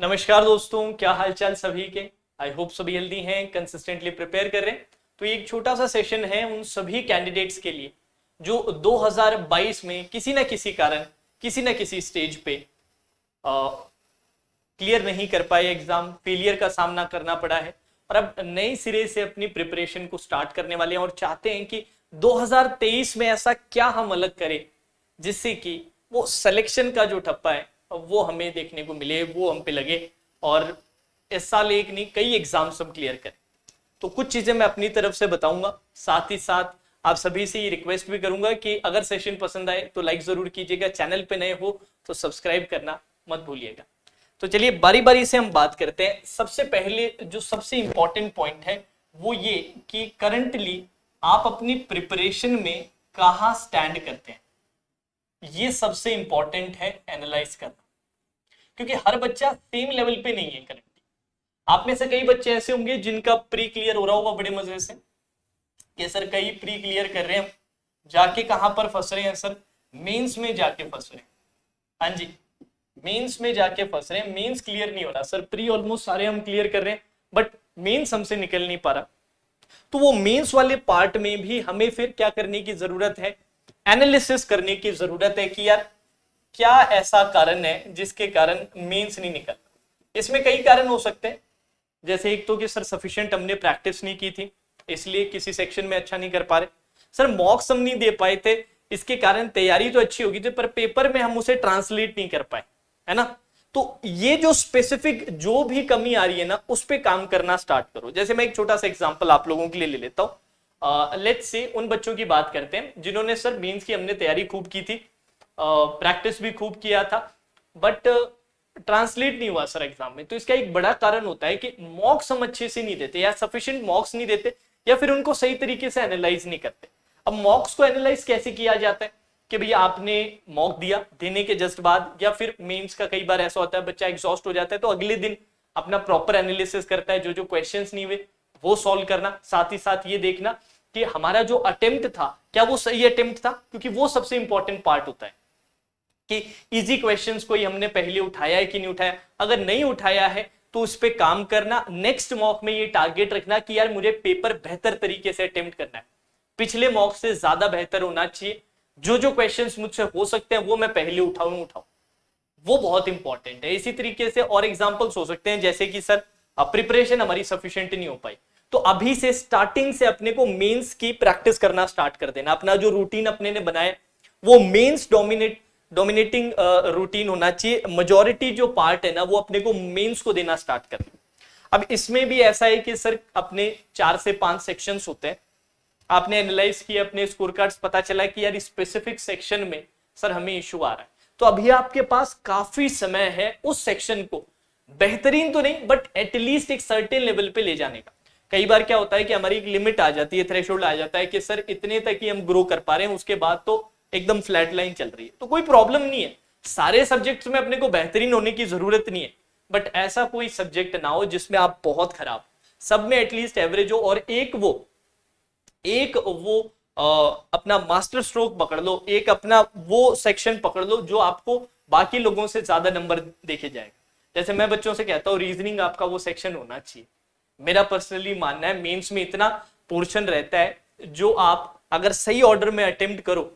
नमस्कार दोस्तों, क्या हालचाल सभी के। आई होप सभी हेल्दी हैं, कंसिस्टेंटली प्रिपेयर कर रहे हैं। तो ये एक छोटा सा सेशन है उन सभी कैंडिडेट्स के लिए जो 2022 में किसी न किसी कारण किसी न किसी स्टेज पे क्लियर नहीं कर पाए, एग्जाम फेलियर का सामना करना पड़ा है और अब नए सिरे से अपनी प्रिपरेशन को स्टार्ट करने वाले हैं और चाहते हैं कि 2023 में ऐसा क्या हम अलग करें जिससे कि वो सिलेक्शन का जो ठप्पा है वो हमें देखने को मिले, वो हम पे लगे और इस साल एक नहीं कई एग्जाम्स हम क्लियर करें। तो कुछ चीजें मैं अपनी तरफ से बताऊंगा, साथ ही साथ आप सभी से ये रिक्वेस्ट भी करूंगा कि अगर सेशन पसंद आए तो लाइक जरूर कीजिएगा, चैनल पे नए हो तो सब्सक्राइब करना मत भूलिएगा। तो चलिए बारी बारी से हम बात करते हैं। सबसे पहले जो सबसे इंपॉर्टेंट पॉइंट है वो ये कि करंटली आप अपनी प्रिपरेशन में कहां स्टैंड करते हैं, ये सबसे इंपॉर्टेंट है एनालाइज करना, क्योंकि हर बच्चा सेम लेवल पे नहीं है करंटली। आप में से कई बच्चे ऐसे होंगे जिनका प्री क्लियर हो रहा होगा बड़े मजे से कि सर कई प्री क्लियर कर रहे हैं, जाके कहां पर फंस रहे हैं सर, मेंस में जाके फंस रहे हैं। हाँ जी, मेंस में जाके फंस रहे हैं, मेंस क्लियर नहीं हो रहा सर, प्री ऑलमोस्ट सारे हम क्लियर कर रहे हैं बट मेंस हमसे निकल नहीं पा रहा। तो वो मेंस वाले पार्ट में भी हमें फिर क्या करने की जरूरत है, एनालिसिस करने की जरूरत है कि यार क्या ऐसा कारण है जिसके कारण मेंस नहीं निकल। इसमें कई कारण हो सकते हैं, जैसे एक तो कि सर सफिशिएंट हमने प्रैक्टिस नहीं की थी इसलिए किसी सेक्शन में अच्छा नहीं कर पा रहे, सर मॉक्स हम नहीं दे पाए थे इसके कारण तैयारी तो अच्छी होगी थी पर पेपर में हम उसे ट्रांसलेट नहीं कर पाए, है ना। तो ये जो स्पेसिफिक जो भी कमी आ रही है ना उस पर काम करना स्टार्ट करो। जैसे मैं एक छोटा सा एग्जांपल आप लोगों के लिए ले लेता हूं। लेट्स से उन बच्चों की बात करते हैं जिन्होंने सर मेंस की हमने तैयारी खूब की थी, प्रैक्टिस भी खूब किया था बट ट्रांसलेट नहीं हुआ सर एग्जाम में। तो इसका एक बड़ा कारण होता है कि मॉक्स हम अच्छे से नहीं देते या सफिशिएंट मॉक्स नहीं देते या फिर उनको सही तरीके से एनालाइज नहीं करते। अब मॉक्स को एनालाइज कैसे किया जाता है कि भैया आपने मॉक दिया, देने के जस्ट बाद या फिर मेंस का कई बार ऐसा होता है बच्चा एग्जॉस्ट हो जाता है तो अगले दिन अपना प्रॉपर एनालिसिस करता है, जो जो क्वेश्चंस नहीं हुए वो सॉल्व करना, साथ ही साथ ये देखना कि हमारा जो अटेम्प्ट था क्या वो सही अटेम्प्ट था, क्योंकि वो सबसे इंपॉर्टेंट पार्ट होता है कि इजी क्वेश्चंस कोई हमने पहले उठाया है कि नहीं उठाया। अगर नहीं उठाया है तो उस पर काम करना, नेक्स्ट मॉक में ये टारगेट रखना कि यार मुझे पेपर बेहतर तरीके से अटेम्प्ट करना है, पिछले मॉक से ज्यादा बेहतर होना चाहिए, जो जो क्वेश्चंस मुझसे हो सकते हैं वो मैं पहले उठाऊं, वो बहुत इंपॉर्टेंट है। इसी तरीके से और एग्जांपल्स हो सकते हैं जैसे कि सर प्रिपरेशन हमारी सफिशिएंट नहीं हो पाई, तो अभी से स्टार्टिंग से अपने को मेंस की प्रैक्टिस करना स्टार्ट कर देना। अपना जो रूटीन अपने ने बनाया वो मेंस डोमिनेटिंग रूटीन होना चाहिए, मेजॉरिटी जो पार्ट है ना वो अपने को मेंस को देना स्टार्ट कर। अब इसमें भी ऐसा है कि सर अपने 4 से 5 सेक्शंस होते हैं, आपने एनालाइज किया अपने स्कोर कार्ड्स, पता चला कि यार स्पेसिफिक सेक्शन में सर हमें इशू आ रहा है, तो अभी आपके पास काफी समय है उस सेक्शन को बेहतरीन तो नहीं बट एटलीस्ट एक सर्टेन लेवल पे ले जाने का। कई बार क्या होता है कि हमारी एक लिमिट आ जाती है, थ्रेशोल्ड आ जाता है कि सर इतने तक ही हम ग्रो कर पा रहे हैं, उसके बाद तो एकदम फ्लैट लाइन चल रही है। तो कोई प्रॉब्लम नहीं है, सारे सब्जेक्ट्स में अपने को बेहतरीन होने की जरूरत नहीं है बट ऐसा कोई सब्जेक्ट ना हो जिसमें आप बहुत खराब, सब में एटलीस्ट एवरेज हो और एक वो अपना मास्टर स्ट्रोक पकड़ लो, एक अपना वो सेक्शन पकड़ लो जो आपको बाकी लोगों से ज्यादा नंबर देखे जाएगा। जैसे मैं बच्चों से कहता हूँ रीजनिंग आपका वो सेक्शन होना चाहिए। मेरा पर्सनली मानना है मेंस में इतना पोर्शन रहता है जो आप अगर सही ऑर्डर में अटेम्प्ट करो,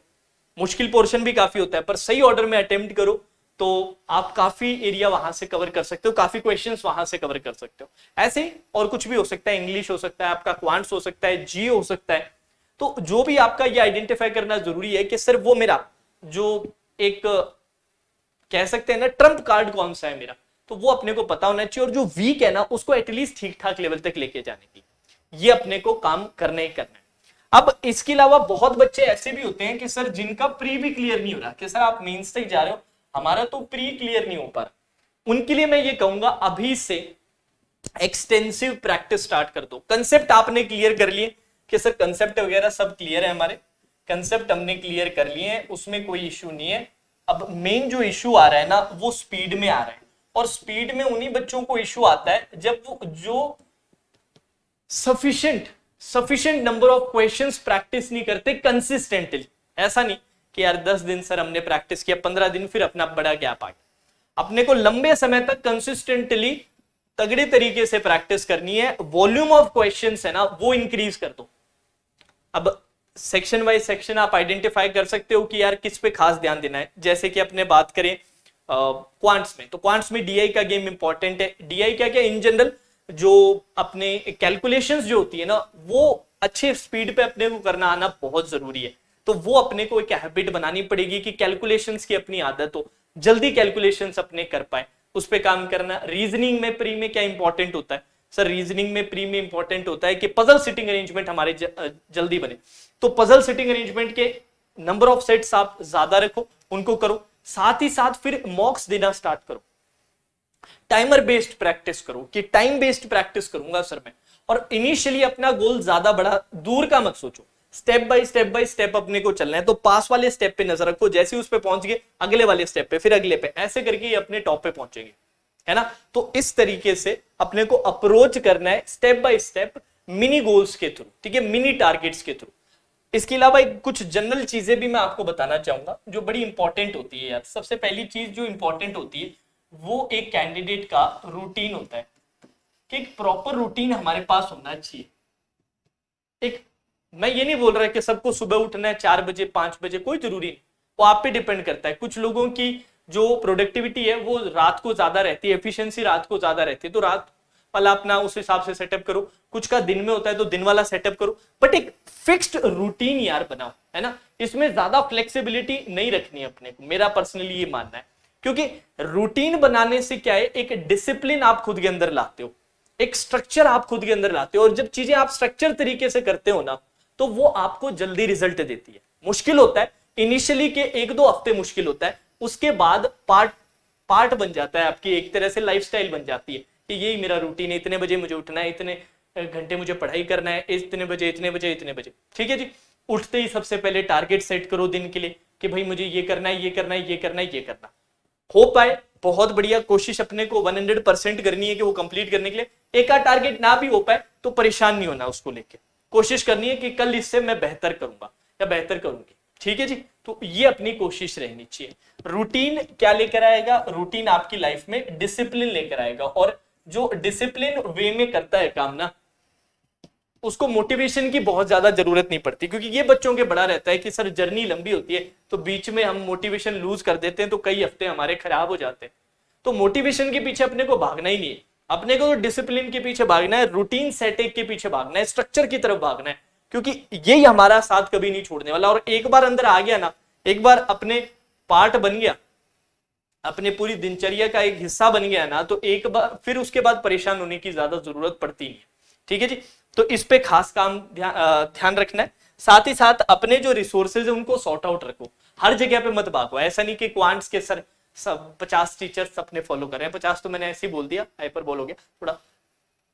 मुश्किल पोर्शन भी काफी होता है पर सही ऑर्डर में अटेम्प्ट करो तो आप काफी एरिया वहां से कवर कर सकते हो, काफी क्वेश्चंस वहां से कवर कर सकते हो। ऐसे और कुछ भी हो सकता है, इंग्लिश हो सकता है, आपका क्वांट्स हो सकता है, जी हो सकता है। तो जो भी आपका ये आइडेंटिफाई करना जरूरी है कि सर वो मेरा जो एक कह सकते हैं ना ट्रम्प कार्ड कौन सा है मेरा, तो वो अपने को पता होना चाहिए और जो वीक है ना उसको एटलीस्ट ठीक ठाक लेवल तक लेके जाने की, ये अपने को काम करना ही करना है। अब इसके अलावा बहुत बच्चे ऐसे भी होते हैं कि सर जिनका प्री भी क्लियर नहीं हो रहा, कि सर आप मेंस तक जा रहे हो हमारा तो प्री क्लियर नहीं हो पा रहा, उनके लिए मैं ये कहूंगा अभी से एक्सटेंसिव प्रैक्टिस स्टार्ट कर दो। कंसेप्ट आपने क्लियर कर लिए कि सर कंसेप्ट वगैरह सब क्लियर है, हमारे कंसेप्ट हमने क्लियर कर लिए हैं, उसमें कोई इश्यू नहीं है। अब मेन जो इश्यू आ रहा है ना वो स्पीड में आ रहा है और स्पीड में उन्हीं बच्चों को इश्यू आता है जब वो जो sufficient number of questions practice नहीं करते कंसिस्टेंटली। ऐसा नहीं कि यार 10 दिन सर हमने प्रैक्टिस किया, 15 दिन फिर अपना बड़ा गैप आ गया। अपने को लंबे समय तक कंसिस्टेंटली तगड़े तरीके से प्रैक्टिस करनी है। वॉल्यूम ऑफ क्वेश्चंस है ना वो इंक्रीज कर दो। अब सेक्शन वाइज सेक्शन आप आइडेंटिफाई कर सकते हो कि यार किस पे खास ध्यान देना है। जैसे कि अपने बात करें क्वांट्स में, तो क्वांट्स में डीआई का गेम इंपॉर्टेंट है। डीआई क्या क्या इन जनरल जो अपने कैलकुलेशंस जो होती है ना वो अच्छे स्पीड पे अपने को करना आना बहुत जरूरी है। तो वो अपने को एक हैबिट बनानी पड़ेगी कि कैलकुलेशंस की अपनी आदत हो, जल्दी कैलकुलेशंस अपने कर पाए, उस पे काम करना। रीजनिंग में प्री में क्या इंपॉर्टेंट होता है सर? रीजनिंग में प्री में इंपॉर्टेंट होता है कि पजल सिटिंग अरेंजमेंट हमारे जल्दी बने। तो पजल सिटिंग अरेंजमेंट के नंबर ऑफ सेट्स आप ज्यादा रखो, उनको करो। साथ ही साथ फिर मॉक्स देना स्टार्ट करो। टाइमर बेस्ड प्रैक्टिस करो कि टाइम बेस्ड प्रैक्टिस करूंगा सर मैं। और इनिशियली अपना गोल ज्यादा बड़ा दूर का मत सोचो, स्टेप बाय स्टेप अपने को चलना है। तो पास वाले स्टेप पे नजर रखो, जैसे उस पे पहुंच गए अगले वाले स्टेप पे, फिर अगले पे, ऐसे करके ये अपने टॉप पे पहुंचेंगे, है ना। तो इस तरीके से अपने को अप्रोच करना है step by step, mini goals के थ्रू, ठीक है, मिनी टारगेट्स के थ्रू। इसके अलावा कुछ जनरल चीजें भी मैं आपको बताना चाहूंगा जो बड़ी इंपॉर्टेंट होती है यार। सबसे पहली चीज जो इंपॉर्टेंट होती है वो एक कैंडिडेट का रूटीन होता है कि एक प्रॉपर रूटीन हमारे पास होना चाहिए। एक, मैं ये नहीं बोल रहा कि सबको सुबह उठना है 4 बजे 5 बजे, कोई जरूरी नहीं, वो आप पे डिपेंड करता है। कुछ लोगों की जो प्रोडक्टिविटी है वो रात को ज्यादा रहती है, एफिशिएंसी रात को ज्यादा रहती है, तो रात वाला अपना उस हिसाब से सेटअप करो। कुछ का दिन में होता है तो दिन वाला सेटअप करो, बट एक फिक्स्ड रूटीन यार बनाओ, है ना। इसमें ज्यादा फ्लेक्सिबिलिटी नहीं रखनी है अपने को, मेरा पर्सनली ये मानना है। क्योंकि रूटीन बनाने से क्या है, एक डिसिप्लिन आप खुद के अंदर लाते हो, एक स्ट्रक्चर आप खुद के अंदर लाते हो। और जब चीजें आप स्ट्रक्चर तरीके से करते हो ना तो वो आपको जल्दी रिजल्ट देती है। मुश्किल होता है इनिशियली के 1-2 हफ्ते, मुश्किल होता है, उसके बाद पार्ट बन जाता है आपकी, एक तरह से लाइफस्टाइल बन जाती है कि यही मेरा रूटीन है, इतने बजे मुझे उठना है, इतने घंटे मुझे पढ़ाई करना है, इतने बजे इतने बजे इतने बजे, ठीक है जी। उठते ही सबसे पहले टारगेट सेट करो दिन के लिए कि भाई मुझे ये करना है, ये करना है, ये करना है, ये करना। हो पाए बहुत बढ़िया, कोशिश अपने को 100% करनी है कि वो कंप्लीट करने के लिए। एक आध टारगेट ना भी हो पाए तो परेशान नहीं होना, उसको लेके कोशिश करनी है कि कल इससे मैं बेहतर करूंगा या बेहतर करूंगी, ठीक है जी। तो ये अपनी कोशिश रहनी चाहिए। रूटीन क्या लेकर आएगा? रूटीन आपकी लाइफ में डिसिप्लिन लेकर आएगा, और जो डिसिप्लिन वे में करता है काम ना, उसको मोटिवेशन की बहुत ज्यादा जरूरत नहीं पड़ती। क्योंकि ये बच्चों के बड़ा रहता है कि सर जर्नी लंबी होती है तो बीच में हम मोटिवेशन लूज कर देते हैं, तो कई हफ्ते हमारे खराब हो जाते हैं। तो मोटिवेशन के पीछे अपने को भागना ही नहीं है, अपने को तो डिसिप्लिन के पीछे भागना है, रूटीन सेटिंग के पीछे भागना है, स्ट्रक्चर की तरफ भागना है। क्योंकि यही हमारा साथ कभी नहीं छोड़ने वाला। और एक बार अंदर आ गया ना, एक बार अपने पार्ट बन गया, अपने पूरी दिनचर्या का एक हिस्सा बन गया ना, तो एक बार फिर उसके बाद परेशान होने की ज्यादा जरूरत पड़ती नहीं है, ठीक है जी। तो इस पे खास काम ध्यान रखना है। साथ ही साथ अपने जो रिसोर्सेज है उनको सॉर्ट आउट रखो, हर जगह पे मत भागो। ऐसा नहीं कि क्वांट्स के सर सब 50 टीचर्स अपने फॉलो कर रहे हैं, 50 तो मैंने ऐसे ही बोल दिया, हाइपर बोल हो गया थोड़ा,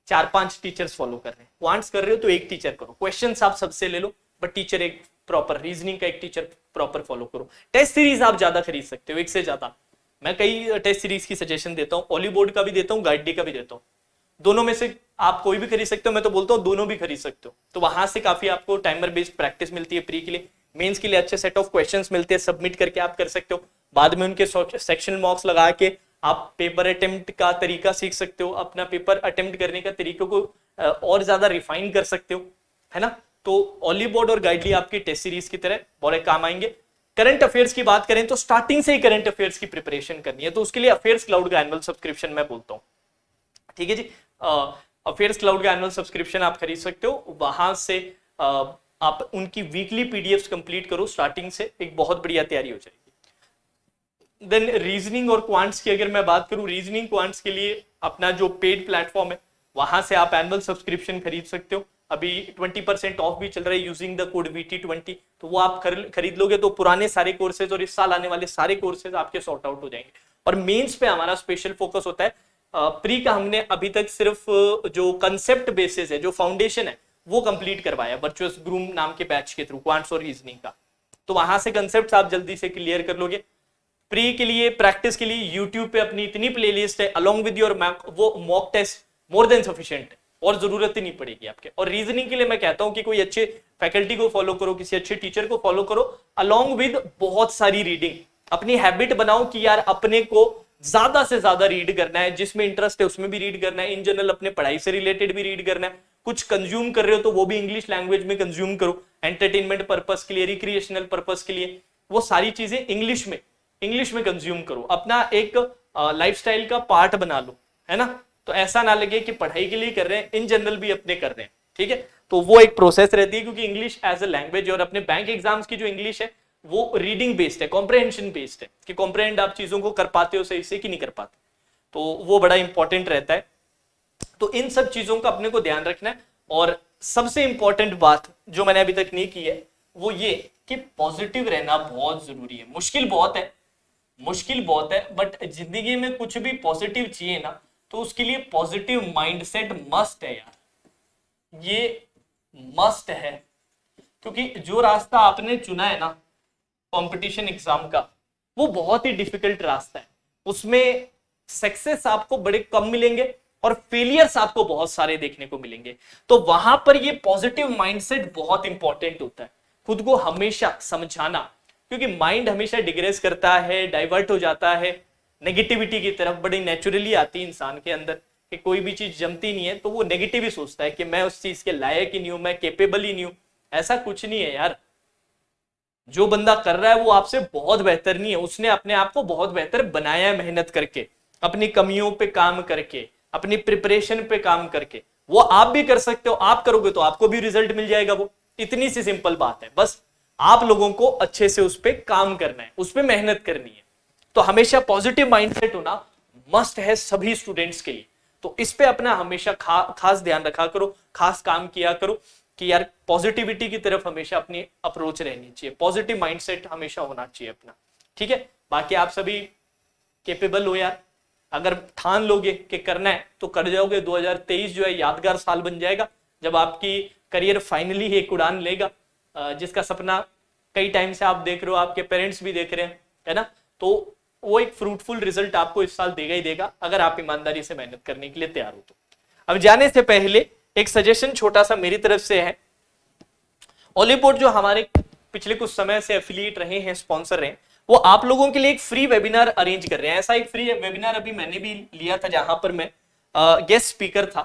4-5 टीचर्स फॉलो कर रहे हैं। क्वांट्स कर रहे हो तो एक टीचर करो, क्वेश्चंस आप सबसे ले लो, बट टीचर एक प्रॉपर, रीजनिंग का एक टीचर प्रॉपर फॉलो करो। टेस्ट सीरीज आप ज्यादा खरीद सकते हो, एक से ज्यादा। मैं कई टेस्ट सीरीज की सजेशन देता हूँ, ऑली बोर्ड का भी देता हूँ, गाइड डी का भी देता हूँ। दोनों में से आप कोई भी खरीद सकते हो, मैं तो बोलता हूँ दोनों भी खरीद सकते हो। तो वहां से काफी आपको टाइमर बेस्ड प्रैक्टिस मिलती है, प्री के लिए, मेंस के लिए अच्छे सेट ऑफ क्वेश्चंस मिलते हैं, सबमिट करके आप कर सकते हो। बाद में उनके सेक्शनल मार्क्स लगा के आप पेपर अटेम्प्ट का तरीका सीख सकते हो, अपना पेपर अटेम्प्ट करने का तरीकों को और ज्यादा रिफाइन कर सकते हो, है ना। तो ऑली बोर्ड और गाइडली आपकी टेस्ट सीरीज की तरह बहुत काम आएंगे। करंट अफेयर्स की बात करें तो स्टार्टिंग से ही करंट अफेयर्स की प्रिपरेशन करनी है, तो उसके लिए अफेयर्स क्लाउड का एनुअल सब्सक्रिप्शन मैं बोलता हूँ, ठीक है जी। अफेयर्स क्लाउड का एनुअल सब्सक्रिप्शन आप खरीद सकते हो, वहां से आप उनकी वीकली पीडीएफ्स कंप्लीट करो स्टार्टिंग से, एक बहुत बढ़िया तैयारी हो जाएगी। देन रीजनिंग और क्वांट्स की अगर मैं बात करूं, रीजनिंग क्वांट्स के लिए अपना जो पेड प्लेटफॉर्म है वहां से आप एनुअल सब्सक्रिप्शन खरीद सकते हो। अभी 20% ऑफ भी चल रहा है यूजिंग द कोड VT20, तो वो आप खरीद लोगे तो पुराने सारे कोर्सेज और इस साल आने वाले सारे कोर्सेज आपके सॉर्ट आउट हो जाएंगे। और मेंस पे हमारा स्पेशल फोकस होता है। प्री का हमने अभी तक सिर्फ जो कंसेप्ट बेसिस है, जो फाउंडेशन है, वो कंप्लीट करवाया वर्चुअस ग्रूम नाम के बैच के थ्रू, क्वांट्स और रीजनिंग का। तो वहां से कंसेप्ट आप जल्दी से क्लियर कर लोगे। प्री के लिए प्रैक्टिस के लिए यूट्यूब पे अपनी इतनी प्लेलिस्ट है, अलॉन्ग विद योर वो mock test more than sufficient है, और जरूरत ही नहीं पड़ेगी आपके। और रीजनिंग के लिए मैं कहता हूं कि कोई अच्छे फैकल्टी को फॉलो करो, किसी अच्छे टीचर को फॉलो करो, अलॉन्ग विद बहुत सारी रीडिंग। अपनी हैबिट बनाओ कि यार अपने को ज्यादा से ज्यादा रीड करना है, जिसमें इंटरेस्ट है उसमें भी रीड करना है, इन जनरल अपने पढ़ाई से रिलेटेड भी रीड करना है, कुछ कंज्यूम कर रहे हो तो वो भी इंग्लिश लैंग्वेज में कंज्यूम करो, एंटरटेनमेंट पर्पस के लिए, रिक्रिएशनल पर्पस के लिए, वो सारी चीजें इंग्लिश में कंज्यूम करो, अपना एक लाइफस्टाइल का पार्ट बना लो, है ना। तो ऐसा ना लगे कि पढ़ाई के लिए कर रहे हैं, इन जनरल भी अपने कर रहे हैं, ठीक है। तो वो एक प्रोसेस रहती है, क्योंकि इंग्लिश एज अ लैंग्वेज और अपने बैंक एग्जाम्स की जो इंग्लिश है वो रीडिंग बेस्ड है, कॉम्प्रहेंशन बेस्ड है, कि कॉम्प्रहेंड आप चीजों को कर पाते हो सही से कि नहीं कर पाते, तो वो बड़ा इंपॉर्टेंट रहता है। तो इन सब चीजों का अपने को ध्यान रखना है। और सबसे इंपॉर्टेंट बात जो मैंने अभी तक नहीं की है वो ये कि पॉजिटिव रहना बहुत जरूरी है। मुश्किल बहुत है, बट जिंदगी में कुछ भी पॉजिटिव चाहिए ना, तो उसके लिए पॉजिटिव माइंडसेट मस्ट है यार, ये मस्ट है। क्योंकि जो रास्ता आपने चुना है ना कंपटीशन एग्जाम का, वो बहुत ही डिफिकल्ट रास्ता है, उसमें सक्सेस आपको बड़े कम मिलेंगे और फेलियर्स आपको बहुत सारे देखने को मिलेंगे। तो वहां पर ये पॉजिटिव माइंडसेट बहुत इंपॉर्टेंट होता है, खुद को हमेशा समझाना, क्योंकि माइंड हमेशा डिग्रेस करता है, डाइवर्ट हो जाता है नेगेटिविटी की तरफ, बड़ी नेचुरली आती है इंसान के अंदर कि कोई भी चीज जमती नहीं है तो वो नेगेटिव ही सोचता है कि मैं उस चीज के लायक ही नहीं हूं, मैं केपेबल ही नहीं हूं। ऐसा कुछ नहीं है यार, जो बंदा कर रहा है वो आपसे बहुत बेहतर नहीं है, उसने अपने आप को बहुत बेहतर बनाया है मेहनत करके, अपनी कमियों पे काम करके, अपनी प्रिपरेशन पे काम करके। वो आप भी कर सकते हो, आप करोगे तो आपको भी रिजल्ट मिल जाएगा। वो इतनी सी सिंपल बात है, बस आप लोगों को अच्छे से उस पर काम करना है, उस पर मेहनत करनी है। तो हमेशा पॉजिटिव माइंडसेट होना मस्ट है सभी स्टूडेंट्स के लिए। तो इस पे अपना हमेशा खास ध्यान रखा करो, खास काम किया करो कि यार पॉजिटिविटी की तरफ हमेशा अपनी अप्रोच रहनी चाहिए, पॉजिटिव माइंडसेट हमेशा होना चाहिए अपना, ठीक है। बाकी आप सभी केपेबल हो यार, अगर ठान लोगे कि करना है तो कर जाओगे। 2023 जो है यादगार साल बन जाएगा, जब आपकी करियर फाइनली एक उड़ान लेगा, जिसका सपना कई टाइम से आप देख रहे हो, आपके पेरेंट्स भी देख रहे हैं, है ना। तो वो एक फ्रूटफुल रिजल्ट आपको इस साल देगा ही देगा, अगर आप ईमानदारी से मेहनत करने के लिए तैयार हो तो। अब जाने से पहले एक सजेशन छोटा सा मेरी तरफ से है, ओलीबोर्ड जो हमारे पिछले कुछ समय से एफिलिएट रहे हैं, स्पॉन्सर रहे हैं, वो आप लोगों के लिए एक फ्री वेबिनार अरेंज कर रहे हैं। ऐसा एक फ्री वेबिनार अभी मैंने भी लिया था, जहां पर मैं गेस्ट स्पीकर था।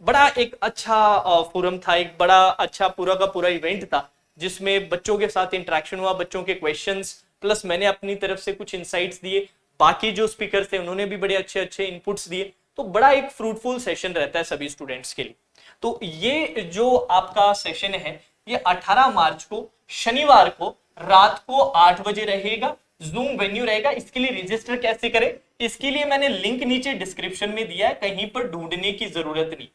बड़ा एक अच्छा फोरम था, एक बड़ा अच्छा पूरा का पूरा इवेंट था, जिसमें बच्चों के साथ इंटरेक्शन हुआ, बच्चों के क्वेश्चंस प्लस मैंने अपनी तरफ से कुछ इंसाइट्स दिए, बाकी जो स्पीकर थे उन्होंने भी बड़े अच्छे अच्छे इनपुट्स दिए। तो बड़ा एक फ्रूटफुल सेशन रहता है सभी स्टूडेंट्स के लिए। तो ये जो आपका सेशन है ये 18 मार्च को शनिवार को रात को 8 बजे रहेगा, जूम वेन्यू रहेगा। इसके लिए रजिस्टर कैसे करें, इसके लिए मैंने लिंक नीचे डिस्क्रिप्शन में दिया है, कहीं पर ढूंढने की जरूरत नहीं।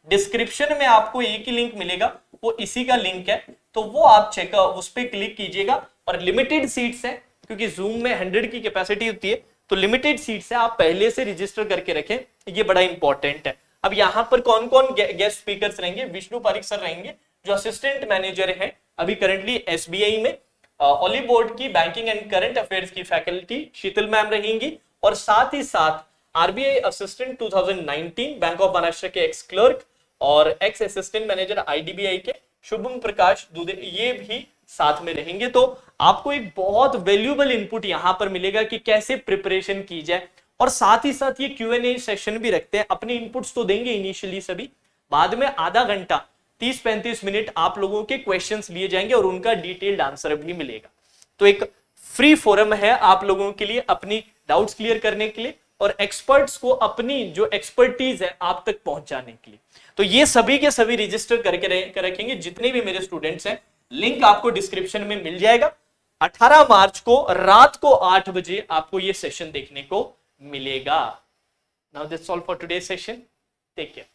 डिस्क्रिप्शन में आपको एक ही लिंक मिलेगा, वो इसी का लिंक है, तो वो आप चेक उस पर क्लिक कीजिएगा। और लिमिटेड सीट्स है, क्योंकि जूम में 100 की कैपेसिटी होती है, तो लिमिटेड सीट्स है, आप पहले से रजिस्टर करके रखें, ये बड़ा इंपॉर्टेंट है। अब यहाँ पर कौन कौन गेस्ट स्पीकर्स रहेंगे, विष्णु पारिक सर रहेंगे जो असिस्टेंट मैनेजर हैं अभी करंटली एसबीआई में, ओलीबोर्ड की बैंकिंग एंड करंट अफेयर्स की फैकल्टी शीतल मैम रहेंगी, और साथ ही साथ RBI assistant 2019 bank of Maharashtra के एक्स क्लर्क और एक्स असिस्टेंट मैनेजर आईडीबीआई के शुभम प्रकाश दुबे, ये भी साथ में रहेंगे। तो आपको एक बहुत वैल्यूएबल इनपुट यहां पर मिलेगा कि कैसे प्रिपरेशन की जाए, और साथ ही साथ ये Q&A सेशन भी रखते हैं। अपने इनपुट्स तो देंगे इनिशियली सभी, बाद में आधा घंटा 30-35 मिनट आप लोगों के क्वेश्चंस लिए जाएंगे और उनका डिटेल्ड आंसर भी मिलेगा। तो एक फ्री फोरम है आप लोगों के लिए अपनी डाउट्स क्लियर करने के लिए और एक्सपर्ट्स को अपनी जो एक्सपर्टीज है आप तक पहुंचाने के लिए। तो ये सभी के सभी रजिस्टर करके रखेंगे जितने भी मेरे स्टूडेंट्स हैं, लिंक आपको डिस्क्रिप्शन में मिल जाएगा। 18 मार्च को रात को 8 बजे आपको ये सेशन देखने को मिलेगा। Now that's all for today session, take care.